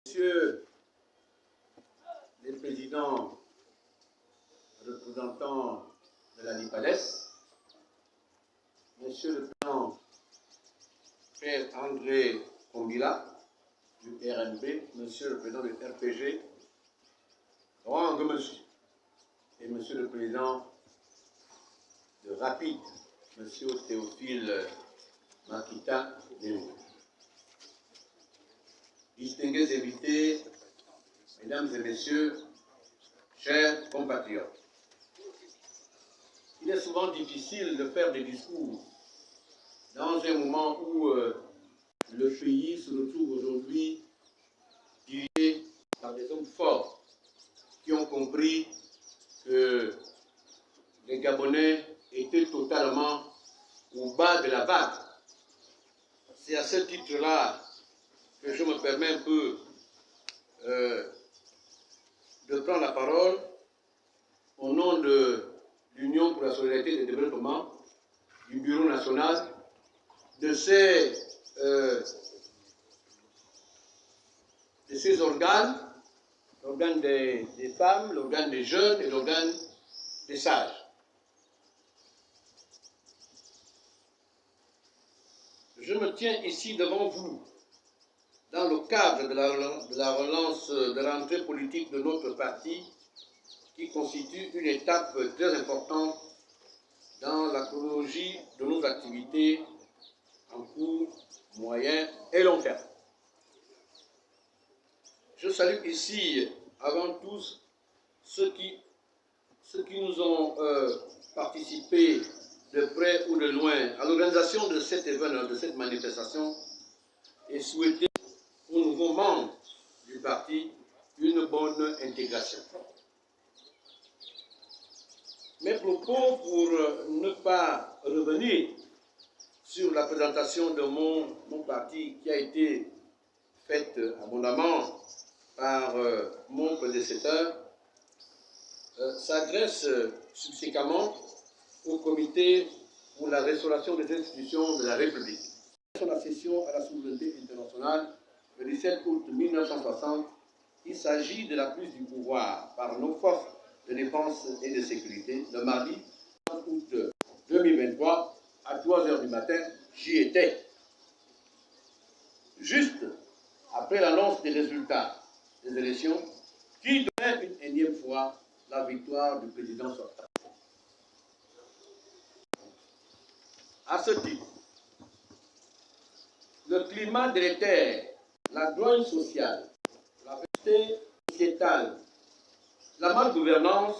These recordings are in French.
Messieurs les présidents représentants de la NIPADES, Monsieur le président Père André Kombila du RNB, Monsieur le président du RPG, Laurent Gomesu, et Monsieur le président de Rapide, Monsieur Théophile Makita Némou. Distingués invités, Mesdames et Messieurs, chers compatriotes, il est souvent difficile de faire des discours dans un moment où le pays se retrouve aujourd'hui dirigé par des hommes forts qui ont compris que les Gabonais étaient totalement au bas de la vague. C'est à ce titre-là que je me permets un peu de prendre la parole au nom de l'Union pour la solidarité et le développement, du Bureau national, de ces organes, l'organe des femmes, l'organe des jeunes et l'organe des sages. Je me tiens ici devant vous dans le cadre de la relance de l'entrée politique de notre parti, qui constitue une étape très importante dans la chronologie de nos activités en court, moyen et long terme. Je salue ici, avant tous, ceux qui nous ont participé de près ou de loin à l'organisation de cet événement, de cette manifestation, et souhaiter aux nouveaux membres du parti une bonne intégration. Mes propos, pour ne pas revenir sur la présentation de mon parti qui a été faite abondamment par mon prédécesseur, s'adresse subséquemment au comité pour la restauration des institutions de la République. Son accession à la souveraineté internationale le 17 août 1960, il s'agit de la prise du pouvoir par nos forces de défense et de sécurité le mardi 30 août 2023 à 3 h du matin. J'y étais. Juste après l'annonce des résultats des élections qui donnaient une énième fois la victoire du président sortant. À ce titre, le climat délétère, la grogne sociale, la pauvreté sociétale, la malgouvernance,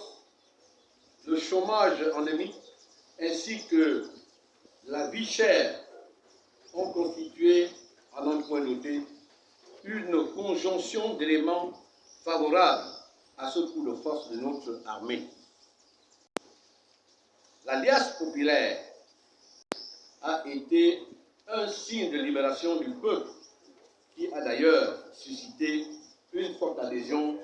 le chômage endémique, ainsi que la vie chère ont constitué, à n'en point noter, une conjonction d'éléments favorables à ce coup de force de notre armée. L'alliance populaire a été un signe de libération du peuple qui a d'ailleurs suscité une forte adhésion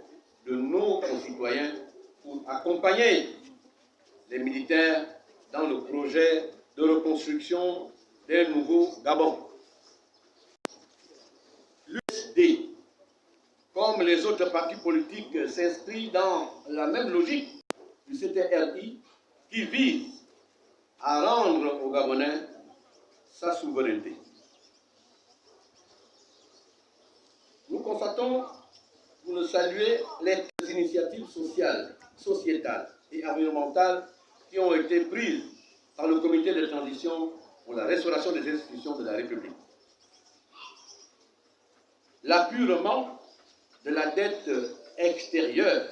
de nos concitoyens pour accompagner les militaires dans le projet de reconstruction d'un nouveau Gabon. L'USD, comme les autres partis politiques, s'inscrit dans la même logique du CTRI qui vise à rendre aux Gabonais sa souveraineté. Nous constatons, pour le saluer, les initiatives sociales, sociétales et environnementales qui ont été prises par le comité de transition pour la restauration des institutions de la République. L'apurement de la dette extérieure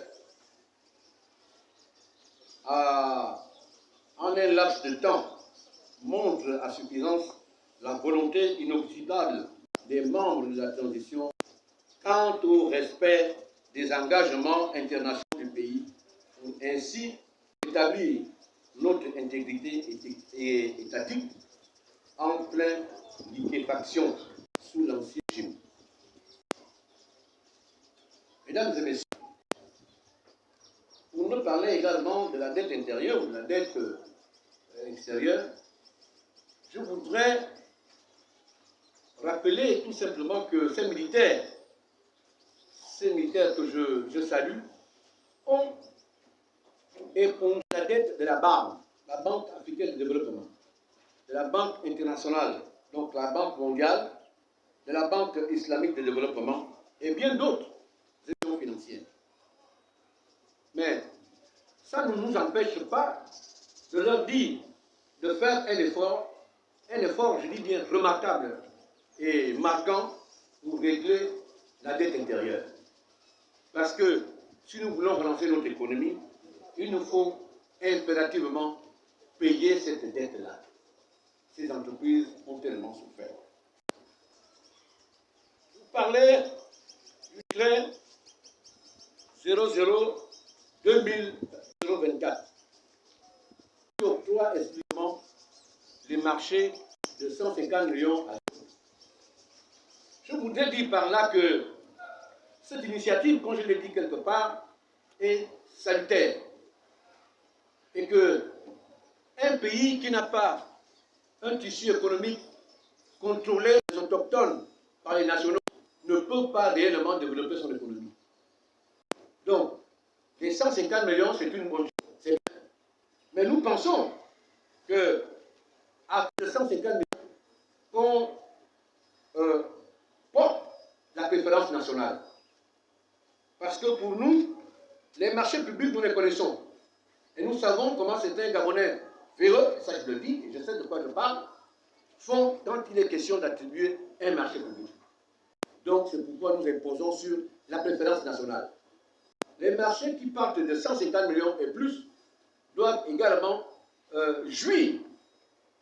en un laps de temps montre à suffisance la volonté inoxydable des membres de la transition quant au respect des engagements internationaux du pays pour ainsi établir notre intégrité étatique en pleine liquéfaction sous l'ancien régime. Mesdames et messieurs, pour nous parler également de la dette intérieure ou de la dette extérieure, je voudrais rappeler tout simplement que ces militaires dignitaires que je salue ont épongé la dette de la BAD, la Banque africaine de développement, de la Banque internationale, donc la Banque mondiale, de la Banque islamique de développement et bien d'autres institutions financières. Mais ça ne nous empêche pas de leur dire de faire un effort, je dis bien remarquable et marquant pour régler la dette intérieure. Parce que si nous voulons relancer notre économie, il nous faut impérativement payer cette dette-là. Ces entreprises ont tellement souffert. Vous parlez du train 00-2024 qui octroie exclusivement les marchés de 150 millions à l'euro. Je voudrais dire par là que cette initiative, comme je l'ai dit quelque part, est salutaire. Et que un pays qui n'a pas un tissu économique contrôlé des autochtones par les nationaux ne peut pas réellement développer son économie. Donc, les 150 millions, c'est une bonne chose. Mais nous pensons que à 150 millions, qu'on porte la préférence nationale. Parce que pour nous, les marchés publics, nous les connaissons. Et nous savons comment certains Gabonais véreux, ça je le dis, et je sais de quoi je parle, font quand il est question d'attribuer un marché public. Donc c'est pourquoi nous imposons sur la préférence nationale. Les marchés qui partent de 150 millions et plus doivent également jouir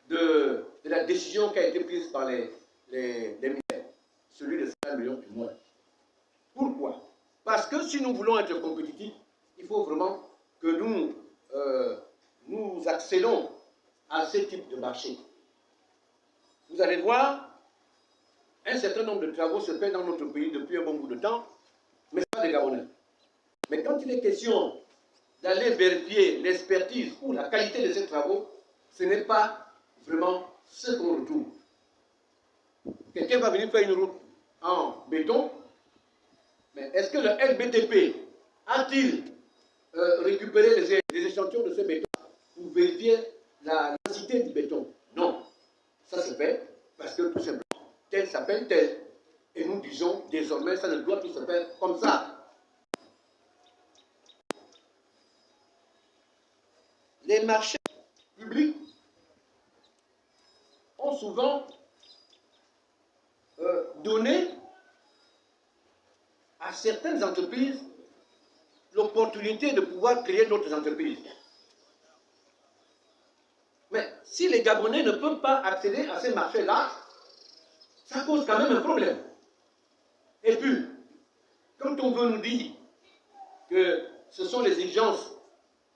de la décision qui a été prise par les ministères, celui de 50 millions et moins. Pourquoi? Parce que si nous voulons être compétitifs, il faut vraiment que nous accédons à ce type de marché. Vous allez voir, un certain nombre de travaux se fait dans notre pays depuis un bon bout de temps, mais ce n'est pas des Gabonais. Mais quand il est question d'aller vérifier l'expertise ou la qualité de ces travaux, ce n'est pas vraiment ce qu'on retrouve. Quelqu'un va venir faire une route en béton, mais est-ce que le LBTP a-t-il récupéré les échantillons de ce béton pour vérifier la densité du béton? Non. Ça se fait parce que tout simplement, tel s'appelle tel. Et nous disons désormais, ça ne doit plus se faire comme ça. Les marchés publics ont souvent donné à certaines entreprises l'opportunité de pouvoir créer d'autres entreprises. Mais si les Gabonais ne peuvent pas accéder à ces marchés-là, ça pose quand même un problème. Et puis, quand on veut nous dire que ce sont les exigences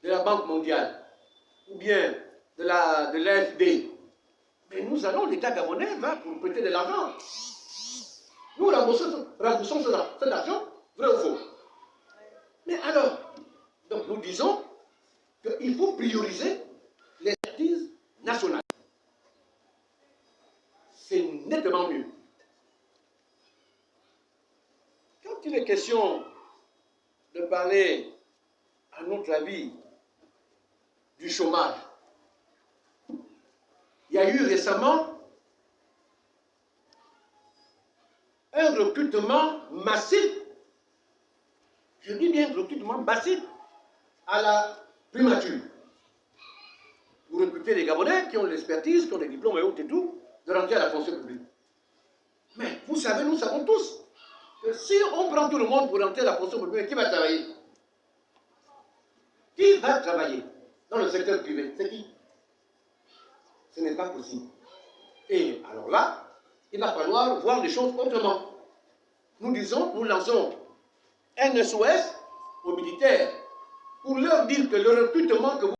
de la Banque mondiale ou bien de l'AFD, mais nous allons, l'État gabonais va pour prêter de l'argent. Nous remboursons cet argent, vrai ou faux? Mais alors, donc nous disons qu'il faut prioriser les expertises nationales. C'est nettement mieux. Quand il est question de parler, à notre avis, du chômage, il y a eu récemment un recrutement massif, je dis bien recrutement massif, à la primature. Vous recrutez des Gabonais qui ont l'expertise, qui ont des diplômes et autres et tout, de rentrer à la fonction publique. Mais vous savez, nous savons tous, que si on prend tout le monde pour rentrer à la fonction publique, qui va travailler? Qui va travailler dans le secteur privé? C'est qui? Ce n'est pas possible. Et alors là, il va falloir voir les choses autrement. Nous disons, nous lançons un SOS aux militaires pour leur dire que le recrutement que vous